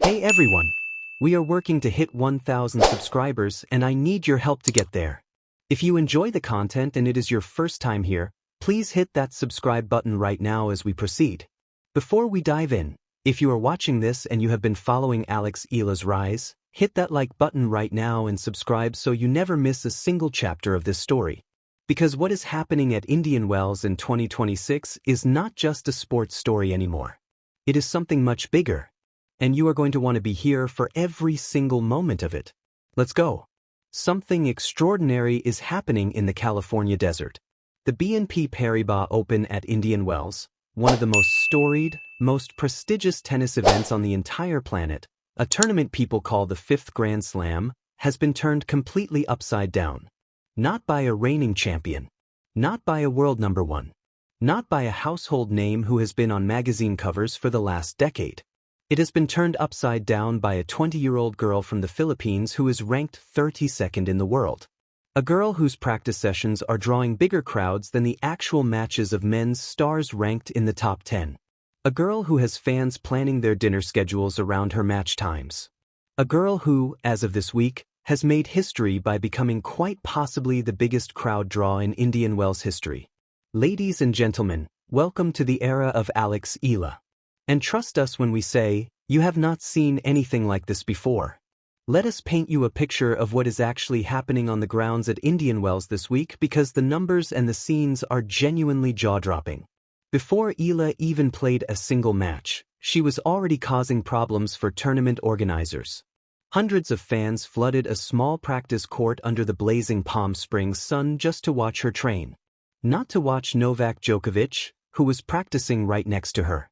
Hey everyone! We are working to hit 1,000 subscribers and I need your help to get there. If you enjoy the content and it is your first time here, please hit that subscribe button right now as we proceed. Before we dive in, if you are watching this and you have been following Eala's rise, hit that like button right now and subscribe so you never miss a single chapter of this story. Because what is happening at Indian Wells in 2026 is not just a sports story anymore. It is something much bigger. And you are going to want to be here for every single moment of it. Let's go. Something extraordinary is happening in the California desert. The BNP Paribas Open at Indian Wells, one of the most storied, most prestigious tennis events on the entire planet, a tournament people call the fifth Grand Slam, has been turned completely upside down. Not by a reigning champion. Not by a world number one. Not by a household name who has been on magazine covers for the last decade. It has been turned upside down by a 20-year-old girl from the Philippines who is ranked 32nd in the world. A girl whose practice sessions are drawing bigger crowds than the actual matches of men's stars ranked in the top 10. A girl who has fans planning their dinner schedules around her match times. A girl who, as of this week, has made history by becoming quite possibly the biggest crowd draw in Indian Wells history. Ladies and gentlemen, welcome to the era of Eala. And trust us when we say, you have not seen anything like this before. Let us paint you a picture of what is actually happening on the grounds at Indian Wells this week because the numbers and the scenes are genuinely jaw-dropping. Before Eala even played a single match, she was already causing problems for tournament organizers. Hundreds of fans flooded a small practice court under the blazing Palm Springs sun just to watch her train. Not to watch Novak Djokovic, who was practicing right next to her.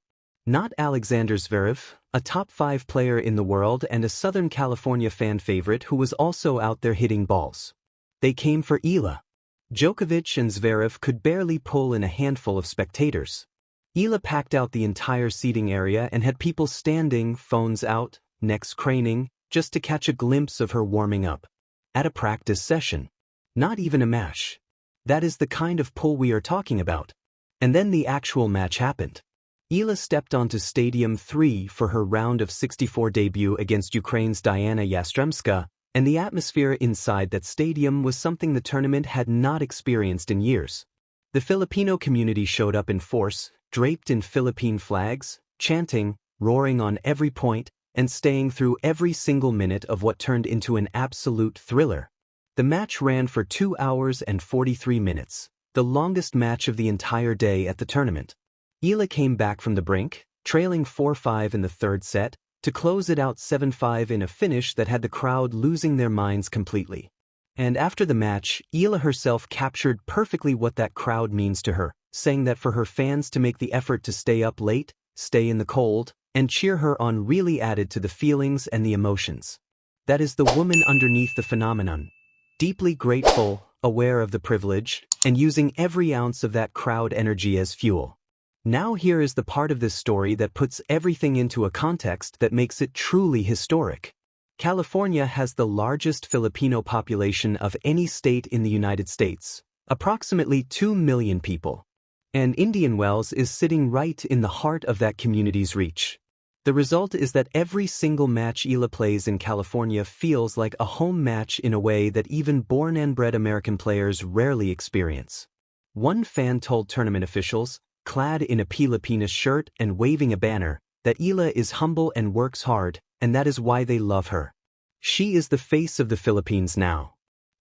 Not Alexander Zverev, a top 5 player in the world and a Southern California fan favorite who was also out there hitting balls. They came for Eala. Djokovic and Zverev could barely pull in a handful of spectators. Eala packed out the entire seating area and had people standing, phones out, necks craning, just to catch a glimpse of her warming up. At a practice session. Not even a match. That is the kind of pull we are talking about. And then the actual match happened. Eala stepped onto Stadium 3 for her round of 64 debut against Ukraine's Diana Yastremska, and the atmosphere inside that stadium was something the tournament had not experienced in years. The Filipino community showed up in force, draped in Philippine flags, chanting, roaring on every point, and staying through every single minute of what turned into an absolute thriller. The match ran for 2 hours and 43 minutes, the longest match of the entire day at the tournament. Eala came back from the brink, trailing 4-5 in the third set, to close it out 7-5 in a finish that had the crowd losing their minds completely. And after the match, Eala herself captured perfectly what that crowd means to her, saying that for her fans to make the effort to stay up late, stay in the cold, and cheer her on really added to the feelings and the emotions. That is the woman underneath the phenomenon. Deeply grateful, aware of the privilege, and using every ounce of that crowd energy as fuel. Now here is the part of this story that puts everything into a context that makes it truly historic. California has the largest Filipino population of any state in the United States, approximately 2 million people. And Indian Wells is sitting right in the heart of that community's reach. The result is that every single match Eala plays in California feels like a home match in a way that even born and bred American players rarely experience. One fan told tournament officials, clad in a Pilipinas shirt and waving a banner, that Eala is humble and works hard, and that is why they love her. She is the face of the Philippines now.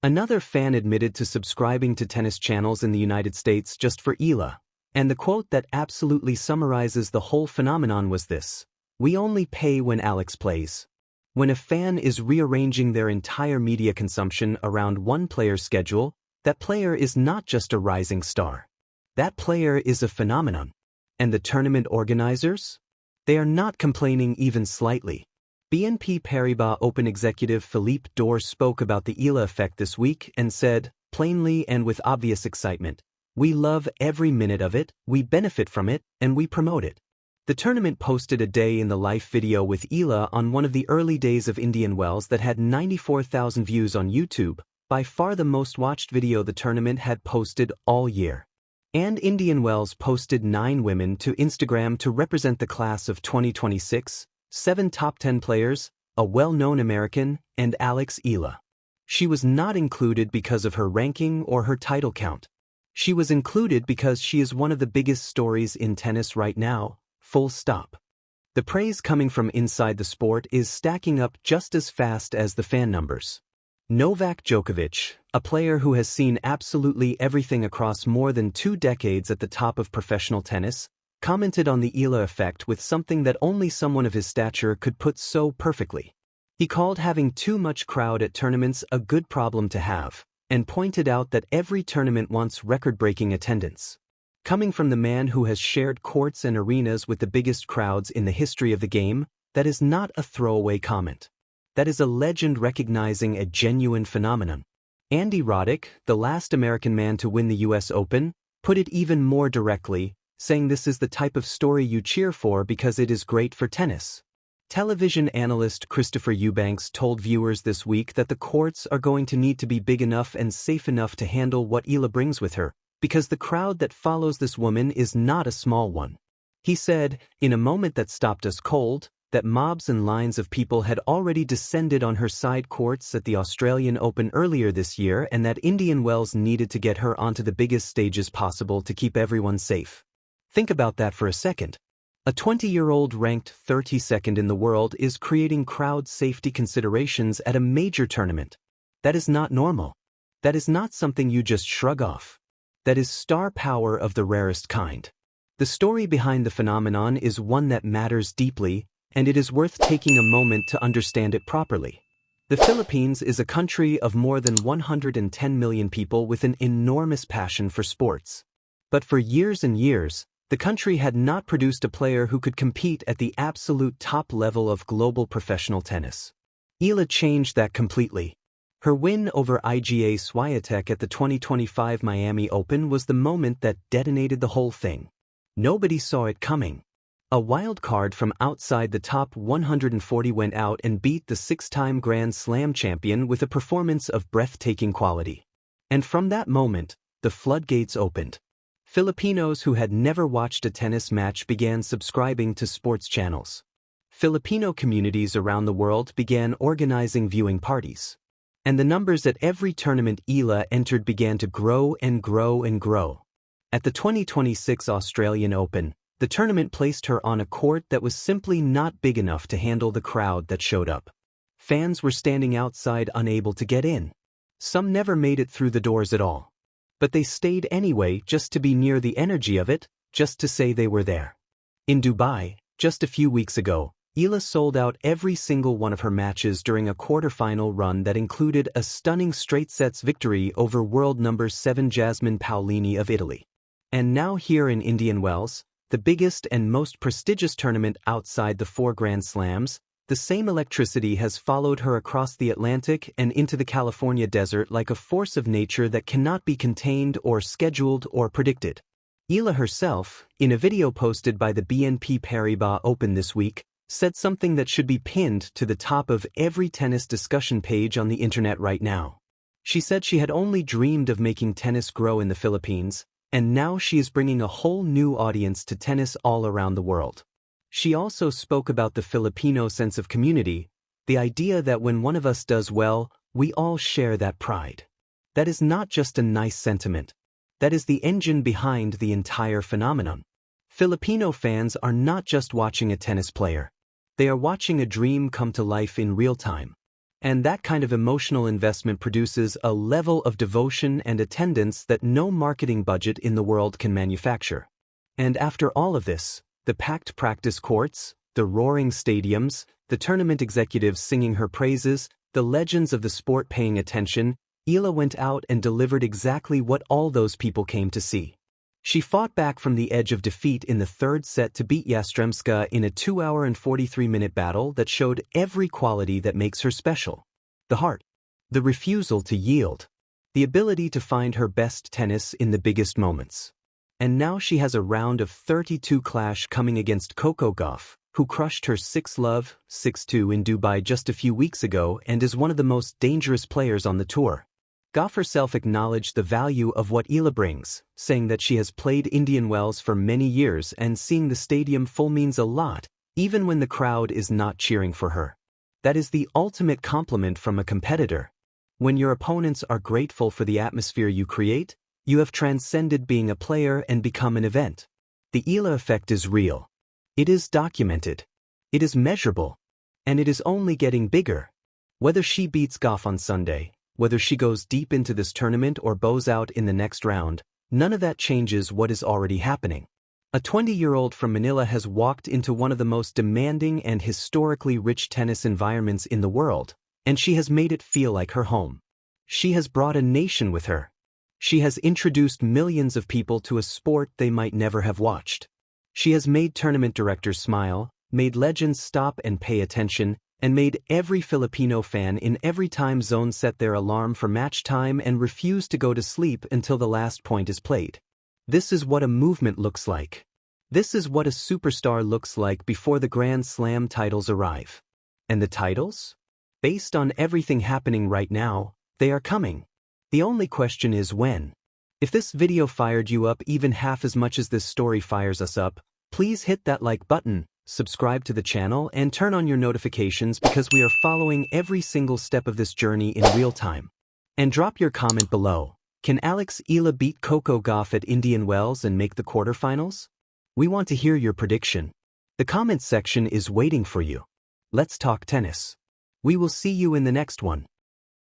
Another fan admitted to subscribing to tennis channels in the United States just for Eala, and the quote that absolutely summarizes the whole phenomenon was this: "We only pay when Alex plays." When a fan is rearranging their entire media consumption around one player's schedule, that player is not just a rising star. That player is a phenomenon. And the tournament organizers? They are not complaining even slightly. BNP Paribas Open executive Philippe Dor spoke about the Eala effect this week and said, plainly and with obvious excitement, "We love every minute of it, we benefit from it, and we promote it." The tournament posted a day in the life video with Eala on one of the early days of Indian Wells that had 94,000 views on YouTube, by far the most watched video the tournament had posted all year. And Indian Wells posted 9 women to Instagram to represent the class of 2026, 7 top 10 players, a well-known American, and Eala. She was not included because of her ranking or her title count. She was included because she is one of the biggest stories in tennis right now, full stop. The praise coming from inside the sport is stacking up just as fast as the fan numbers. Novak Djokovic, a player who has seen absolutely everything across more than 2 decades at the top of professional tennis, commented on the Eala effect with something that only someone of his stature could put so perfectly. He called having too much crowd at tournaments a good problem to have, and pointed out that every tournament wants record-breaking attendance. Coming from the man who has shared courts and arenas with the biggest crowds in the history of the game, that is not a throwaway comment. That is a legend recognizing a genuine phenomenon. Andy Roddick, the last American man to win the US Open, put it even more directly, saying this is the type of story you cheer for because it is great for tennis. Television analyst Christopher Eubanks told viewers this week that the courts are going to need to be big enough and safe enough to handle what Eala brings with her, because the crowd that follows this woman is not a small one. He said, in a moment that stopped us cold, that mobs and lines of people had already descended on her side courts at the Australian Open earlier this year and that Indian Wells needed to get her onto the biggest stages possible to keep everyone safe. Think about that for a second. A 20-year-old ranked 32nd in the world is creating crowd safety considerations at a major tournament. That is not normal. That is not something you just shrug off. That is star power of the rarest kind. The story behind the phenomenon is one that matters deeply, and it is worth taking a moment to understand it properly. The Philippines is a country of more than 110 million people with an enormous passion for sports. But for years and years, the country had not produced a player who could compete at the absolute top level of global professional tennis. Eala changed that completely. Her win over Iga Swiatek at the 2025 Miami Open was the moment that detonated the whole thing. Nobody saw it coming. A wild card from outside the top 140 went out and beat the 6-time Grand Slam champion with a performance of breathtaking quality. And from that moment, the floodgates opened. Filipinos who had never watched a tennis match began subscribing to sports channels. Filipino communities around the world began organizing viewing parties. And the numbers at every tournament Eala entered began to grow and grow and grow. At the 2026 Australian Open, the tournament placed her on a court that was simply not big enough to handle the crowd that showed up. Fans were standing outside unable to get in. Some never made it through the doors at all. But they stayed anyway just to be near the energy of it, just to say they were there. In Dubai, just a few weeks ago, Eala sold out every single one of her matches during a quarterfinal run that included a stunning straight-sets victory over world number 7 Jasmine Paolini of Italy. And now here in Indian Wells, the biggest and most prestigious tournament outside the 4 Grand Slams, the same electricity has followed her across the Atlantic and into the California desert like a force of nature that cannot be contained or scheduled or predicted. Eala herself, in a video posted by the BNP Paribas Open this week, said something that should be pinned to the top of every tennis discussion page on the internet right now. She said she had only dreamed of making tennis grow in the Philippines, and now she is bringing a whole new audience to tennis all around the world. She also spoke about the Filipino sense of community, the idea that when one of us does well, we all share that pride. That is not just a nice sentiment. That is the engine behind the entire phenomenon. Filipino fans are not just watching a tennis player. They are watching a dream come to life in real time. And that kind of emotional investment produces a level of devotion and attendance that no marketing budget in the world can manufacture. And after all of this, the packed practice courts, the roaring stadiums, the tournament executives singing her praises, the legends of the sport paying attention, Eala went out and delivered exactly what all those people came to see. She fought back from the edge of defeat in the 3rd set to beat Yastremska in a 2-hour and 43-minute battle that showed every quality that makes her special. The heart, the refusal to yield, the ability to find her best tennis in the biggest moments. And now she has a round of 32 clash coming against Coco Gauff, who crushed her 6-love, 6-2 in Dubai just a few weeks ago and is one of the most dangerous players on the tour. Gauff herself acknowledged the value of what Eala brings, saying that she has played Indian Wells for many years and seeing the stadium full means a lot, even when the crowd is not cheering for her. That is the ultimate compliment from a competitor. When your opponents are grateful for the atmosphere you create, you have transcended being a player and become an event. The Eala effect is real. It is documented. It is measurable. And it is only getting bigger. Whether she beats Goff on Sunday, whether she goes deep into this tournament or bows out in the next round, none of that changes what is already happening. A 20-year-old from Manila has walked into one of the most demanding and historically rich tennis environments in the world, and she has made it feel like her home. She has brought a nation with her. She has introduced millions of people to a sport they might never have watched. She has made tournament directors smile, made legends stop and pay attention, and made every Filipino fan in every time zone set their alarm for match time and refuse to go to sleep until the last point is played. This is what a movement looks like. This is what a superstar looks like before the Grand Slam titles arrive. And the titles? Based on everything happening right now, they are coming. The only question is when. If this video fired you up even half as much as this story fires us up, please hit that like button, subscribe to the channel, and turn on your notifications because we are following every single step of this journey in real time. And drop your comment below. Can Alex Eala beat Coco Gauff at Indian Wells and make the quarterfinals? We want to hear your prediction. The comments section is waiting for you. Let's talk tennis. We will see you in the next one.